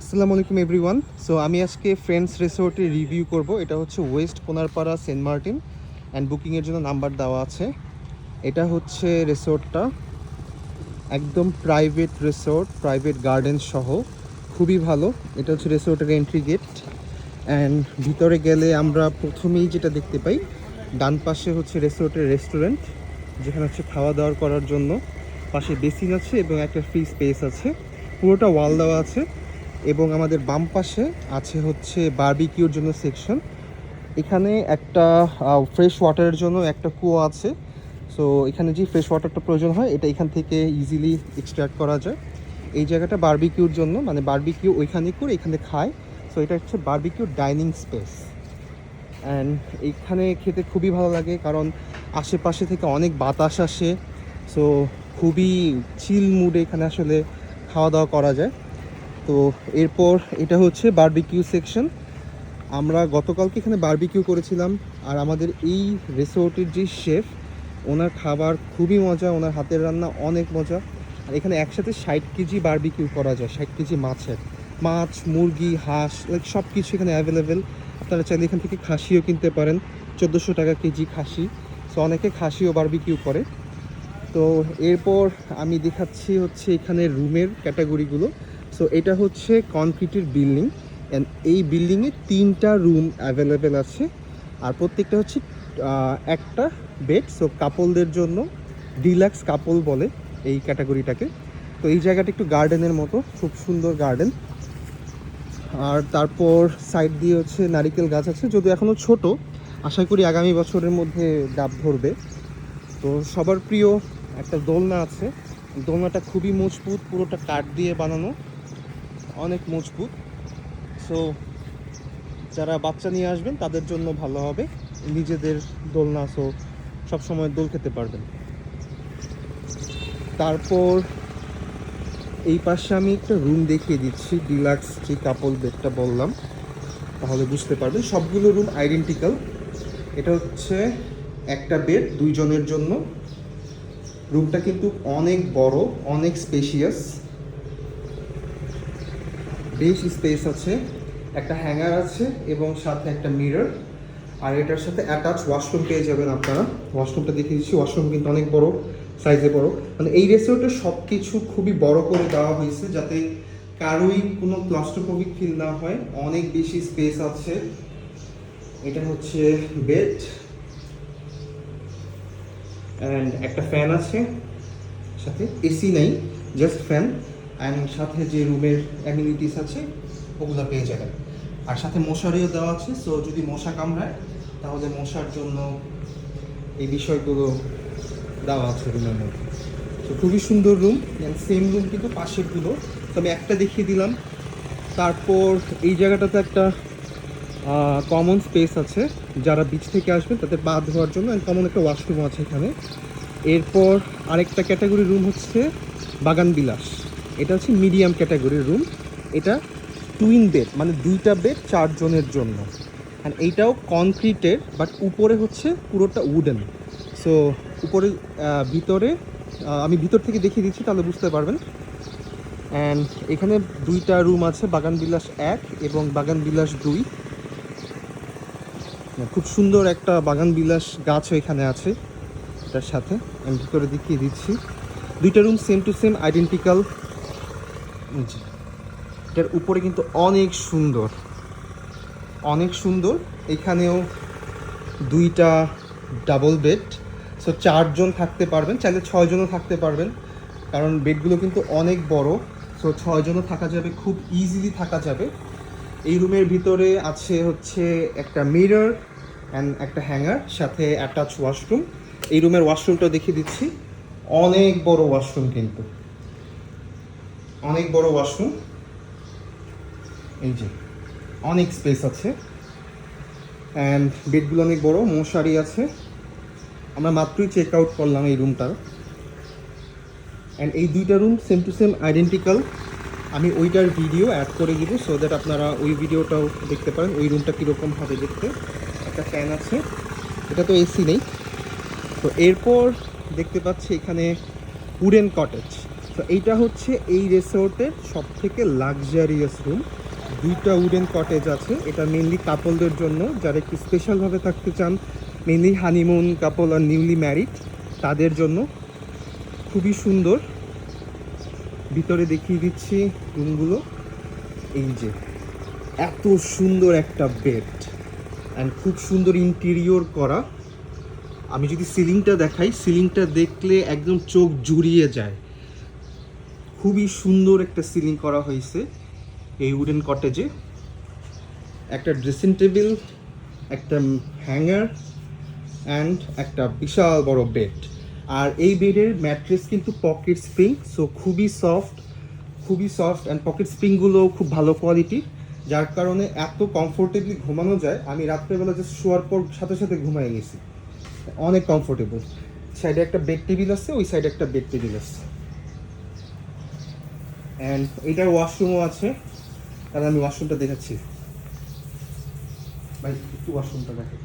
আসসালামু আলাইকুম everyone. So আমি আজকে ফ্রেন্ডস রিসোর্টের রিভিউ করব। এটা হচ্ছে west Konarpara saint Martin and বুকিংয়ের জন্য নাম্বার দেওয়া আছে। এটা হচ্ছে রিসোর্টটা একদম প্রাইভেট রিসোর্ট, প্রাইভেট গার্ডেন সহ খুবই ভালো। এটা হচ্ছে রিসোর্টের এন্ট্রি গেট অ্যান্ড ভিতরে গেলে আমরা প্রথমেই যেটা দেখতে পাই, ডান পাশে হচ্ছে রিসোর্টের রেস্টুরেন্ট, যেখানে হচ্ছে খাওয়া দাওয়া করার জন্য পাশে বেসিন আছে এবং একটা ফ্রি স্পেস আছে, পুরোটা ওয়াল দেওয়া আছে। এবং আমাদের বাম পাশে আছে হচ্ছে বারবিকিউর জন্য সেকশন। এখানে একটা ফ্রেশ ওয়াটারের জন্য একটা কুয়ো আছে। সো এখানে যে ফ্রেশ ওয়াটারটা প্রয়োজন হয় এটা এখান থেকে ইজিলি এক্সট্র্যাক্ট করা যায়। এই জায়গাটা বারবিকিউর জন্য, মানে বারবিকিউ ওইখানে করে এখানে খায়। সো এটা হচ্ছে বারবিকিউ ডাইনিং স্পেস অ্যান্ড এইখানে খেতে খুবই ভালো লাগে, কারণ আশেপাশে থেকে অনেক বাতাস আসে। সো খুবই চিল মুডে এখানে আসলে খাওয়া দাওয়া করা যায়। তো এরপর এটা হচ্ছে বারবিকিউ সেকশন। আমরা গতকালকে এখানে বারবিকিউ করেছিলাম, আর আমাদের এই রিসোর্টের যে শেফ, ওনার খাবার খুবই মজা, ওনার হাতের রান্না অনেক মজা। আর এখানে একসাথে 60 কেজি বারবিকিউ করা যায়, 60 কেজি মাছ, মুরগি, হাঁস, লাইক সব কিছু এখানে অ্যাভেলেবেল। আপনারা চাইলে এখান থেকে খাসিও কিনতে পারেন, 1400 টাকা কেজি খাসি। সো অনেকে খাসিও বারবিকিউ করে। তো এরপর আমি দেখাচ্ছি হচ্ছে এখানে রুমের ক্যাটাগরিগুলো। সো এটা হচ্ছে কনক্রিটের বিল্ডিং অ্যান্ড এই বিল্ডিংয়ে 3টা রুম অ্যাভেলেবেল আছে, আর প্রত্যেকটা হচ্ছে একটা বেড। সো কাপলদের জন্য ডিলাক্স কাপল বলে এই ক্যাটাগরিটাকে। তো এই জায়গাটা একটু গার্ডেনের মতো, খুব সুন্দর গার্ডেন। আর তারপর সাইড দিয়ে হচ্ছে নারিকেল গাছ আছে, যদিও এখনও ছোট, আশা করি আগামী বছরের মধ্যে ডাব ধরবে। তো সবার প্রিয় একটা দোলনা আছে, দোলনাটা খুবই মজবুত, পুরোটা কাঠ দিয়ে বানানো, অনেক মজবুত। সো যারা বাচ্চা নিয়ে আসবেন তাদের জন্য ভালো হবে, নিজেদের দোলনা, সো সবসময় দোল খেতে পারবেন। তারপর এই পাশে আমি একটা রুম দেখিয়ে দিচ্ছি, ডিলাক্স যে কাপল বেডটা বললাম, তাহলে বুঝতে পারবেন। সবগুলো রুম আইডেন্টিক্যাল। এটা হচ্ছে একটা বেড 2 জনের জন্য। রুমটা কিন্তু অনেক বড়, অনেক স্পেশিয়াস, বেশ স্পেস আছে, একটা হ্যাঙ্গার আছে এবং সাথে একটা মিরর। আর এটার সাথে অ্যাটাচ ওয়াশরুম পেয়ে যাবেন আপনারা। ওয়াশরুমটা দেখিয়ে দিচ্ছি, ওয়াশরুম কিন্তু অনেক বড়, সাইজে বড়। মানে এই রেস্টুরেন্টে সব কিছু খুবই বড় করে দেওয়া হয়েছে, যাতে কারোই কোনো ক্লাস্ট্রোফোবিক ফিল না হয়। অনেক বেশি স্পেস আছে। এটা হচ্ছে বেড অ্যান্ড একটা ফ্যান আছে, সাথে এসি নেই, জাস্ট ফ্যান। অ্যান্ড সাথে যে রুমের অ্যামিনিটিস আছে ওগুলো পেয়ে যাবেন। আর সাথে মশারিও দেওয়া আছে, সো যদি মশা কামড়ায় তাহলে মশার জন্য এই বিষয়গুলো দেওয়া আছে রুমের মধ্যে। তো খুবই সুন্দর রুম। সেম রুম কিন্তু পাশেরগুলো, তো আমি একটা দেখিয়ে দিলাম। তারপর এই জায়গাটাতে একটা কমন স্পেস আছে, যারা বিচ থেকে আসবেন তাদের পা ধোয়ার জন্য, কমন একটা ওয়াশরুম আছে এখানে। এরপর আরেকটা ক্যাটাগরি রুম হচ্ছে বাগান বিলাস। এটা হচ্ছে মিডিয়াম ক্যাটাগরির রুম। এটা টুইন বেড, মানে 2টা বেড 4 জনের জন্য। অ্যান্ড এইটাও কনক্রিটের, বাট উপরে হচ্ছে পুরোটা উডেন। সো উপরে ভিতরে আমি ভিতর থেকে দেখিয়ে দিচ্ছি, তাহলে বুঝতে পারবেন। অ্যান্ড এখানে 2টা রুম আছে, বাগান বিলাস 1 এবং বাগান বিলাস 2। খুব সুন্দর একটা বাগান বিলাস গাছও এখানে আছে এটার সাথে। আমি ভিতরে দেখিয়ে দিচ্ছি, 2টা room same to same identical. এটার উপরে কিন্তু অনেক সুন্দর, অনেক সুন্দর। এখানেও 2টা ডাবল বেড। সো 4 জন থাকতে পারবেন, চাইলে 6 জনও থাকতে পারবেন, কারণ বেডগুলো কিন্তু অনেক বড়। সো 6 জনও থাকা যাবে, খুব ইজিলি থাকা যাবে। এই রুমের ভিতরে আছে হচ্ছে একটা মিরর অ্যান্ড একটা হ্যাঙ্গার, সাথে অ্যাটাচ ওয়াশরুম। এই রুমের ওয়াশরুমটা দেখিয়ে দিচ্ছি, অনেক বড় ওয়াশরুম, কিন্তু অনেক বড় ওয়াশরুম। এই যে অনেক স্পেস আছে অ্যান্ড বেডগুলো অনেক বড়, মশারি আছে। আমরা মাত্রই চেক আউট করলাম এই রুমটার। অ্যান্ড এই 2টা room same to same identical. আমি ওইটার ভিডিও অ্যাড করে দিব, সো দ্যাট আপনারা ওই ভিডিওটাও দেখতে পারেন ওই রুমটা কীরকম হবে দেখতে। একটা ফ্যান আছে, এটা তো এসি নেই। তো এরপর দেখতে পাচ্ছি এখানে উডেন কটেজ। তো এইটা হচ্ছে এই রিসোর্টের সব থেকে লাক্সারিয়াস রুম। 2টা উডেন কটেজ আছে। এটা মেনলি কাপলদের জন্য, যারা একটু স্পেশালভাবে থাকতে চান, মেনলি হানিমুন কাপল আর নিউলি ম্যারিড তাদের জন্য। খুবই সুন্দর। ভিতরে দেখিয়ে দিচ্ছি রুমগুলো। এই যে এত সুন্দর একটা বেড অ্যান্ড খুব সুন্দর ইন্টেরিয়র করা। আমি যদি সিলিংটা দেখাই, সিলিংটা দেখলে একদম চোখ জুড়িয়ে যায়। খুবই সুন্দর একটা সিলিং করা হয়েছে এই উডেন কটেজে। একটা ড্রেসিং টেবিল, একটা হ্যাঙ্গার অ্যান্ড একটা বিশাল বড় বেড। আর এই বেডের ম্যাট্রেস কিন্তু পকেট স্প্রিং, সো খুবই সফট অ্যান্ড পকেট স্প্রিংগুলোও খুব ভালো কোয়ালিটি, যার কারণে এত কমফোর্টেবলি ঘুমানো যায়। আমি রাত্রেবেলা জাস্ট শোয়ার পর সাথে সাথে ঘুমাই গেছি, অনেক কমফোর্টেবল। সাইডে একটা বেড টেবিল আছে, ওই সাইডে একটা বেড টেবিল আছে অ্যান্ড এইটার ওয়াশরুমও আছে। তাহলে আমি ওয়াশরুমটা দেখাচ্ছি ভাই, একটু ওয়াশরুমটা দেখে।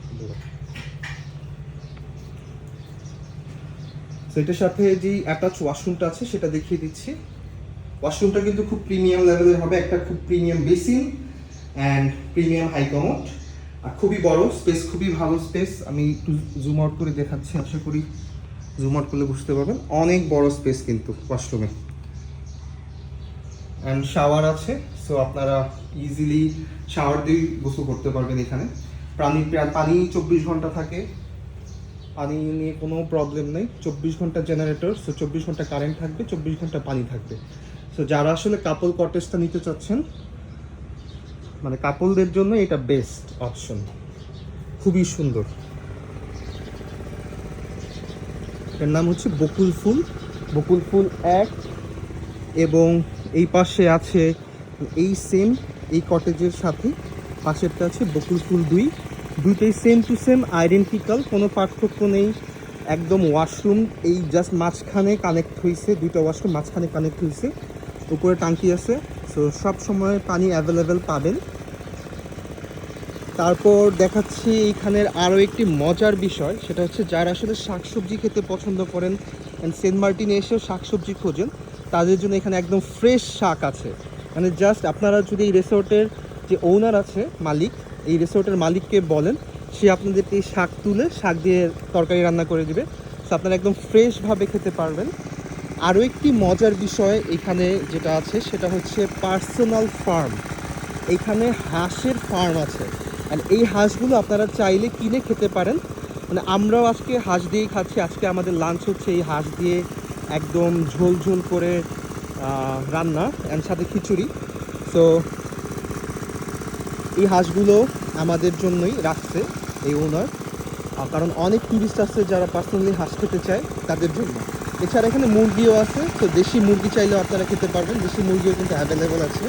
তো এটার সাথে যেই অ্যাটাচ ওয়াশরুমটা আছে সেটা দেখিয়ে দিচ্ছি। ওয়াশরুমটা কিন্তু খুব প্রিমিয়াম লেভেলের হবে, একটা খুব premium basin and premium high commode. আর খুবই বড় স্পেস, খুবই ভালো স্পেস। আমি একটু জুম আউট করে দেখাচ্ছি, আশা করি জুম আউট করলে বুঝতে পারবেন। অনেক বড় স্পেস কিন্তু ওয়াশরুমে। অ্যান্ড শাওয়ার আছে, সো আপনারা ইজিলি শাওয়ার দিয়ে গোসল করতে পারবেন এখানে। পানি 24 ঘন্টা থাকে, পানি নিয়ে কোনো প্রবলেম নেই। 24 ঘন্টা জেনারেটর, সো 24 ঘন্টা কারেন্ট থাকবে, 24 ঘন্টা পানি থাকবে। সো যারা আসলে কাপল কটেজটা নিতে চাচ্ছেন, মানে কাপলদের জন্য এটা বেস্ট অপশন। খুবই সুন্দর। এর নাম হচ্ছে বকুল ফুল। বকুল ফুল 1 এবং এই পাশে আছে এই সেম, এই কটেজের সাথে পাশেরটা আছে বকুল ফুল 2। দুইটাই সেম টু সেম আইডেন্টিক্যাল, কোনো পার্থক্য নেই। একদম ওয়াশরুম এই জাস্ট মাঝখানে কানেক্ট হয়েছে, দুইটা ওয়াশরুম মাঝখানে কানেক্ট হয়েছে, উপরে টাঙ্কি আছে, সো সব সময় পানি অ্যাভেলেবেল পাবেন। তারপর দেখাচ্ছি এইখানের আরও একটি মজার বিষয়, সেটা হচ্ছে যারা আসলে শাকসবজি খেতে পছন্দ করেন অ্যান্ড সেন্ট মার্টিনে এসেও শাকসবজি খোঁজেন, তাদের জন্য এখানে একদম ফ্রেশ শাক আছে। মানে জাস্ট আপনারা যদি এই রিসোর্টের যে ওনার আছে, মালিক, এই রিসোর্টের মালিককে বলেন, সে আপনাদেরকে এই শাক তুলে শাক দিয়ে তরকারি রান্না করে দিবে, সো আপনারা একদম ফ্রেশভাবে খেতে পারবেন। আরও একটি মজার বিষয় এখানে যেটা আছে সেটা হচ্ছে পার্সোনাল ফার্ম। এখানে হাঁসের ফার্ম আছে, আর এই হাঁসগুলো আপনারা চাইলে কিনে খেতে পারেন। মানে আমরাও আজকে হাঁস দিয়েই খাচ্ছি। আজকে আমাদের লাঞ্চ হচ্ছে এই হাঁস দিয়ে, একদম ঝোল ঝোল করে রান্না অ্যান্ড সাথে খিচুড়ি। সো এই হাঁসগুলো আমাদের জন্যই রাখছে এই ওনার, কারণ অনেক টুরিস্ট আছে যারা পার্সোনালি হাঁস খেতে চায় তাদের জন্য। এছাড়া এখানে মুরগিও আছে, তো দেশি মুরগি চাইলেও আপনারা খেতে পারবেন। দেশি মুরগিও কিন্তু অ্যাভেলেবেল আছে,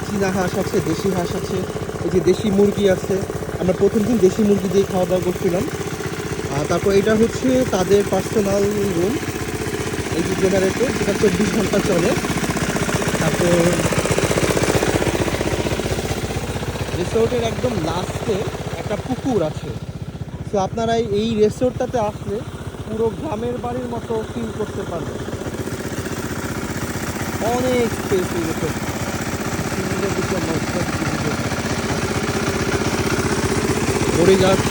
চীনা হাঁস আছে, দেশি হাঁস আছে, এই যে দেশি মুরগি আছে। আমরা প্রথম দিন দেশি মুরগি দিয়ে খাওয়া দাওয়া করছিলাম। তারপর এটা হচ্ছে তাদের পার্সোনাল রুম, এই যে জেনারেটর, যেটা 24 ঘন্টা চলে। তারপর রিসোর্টের একদম লাস্টে একটা পুকুর আছে, তো আপনারা এই রিসোর্টটাতে আসলে পুরো গ্রামের বাড়ির মতো ফিল করতে পারবেন। অনেক স্পেস এই রিসোর্ট, ঘুরে যাচ্ছে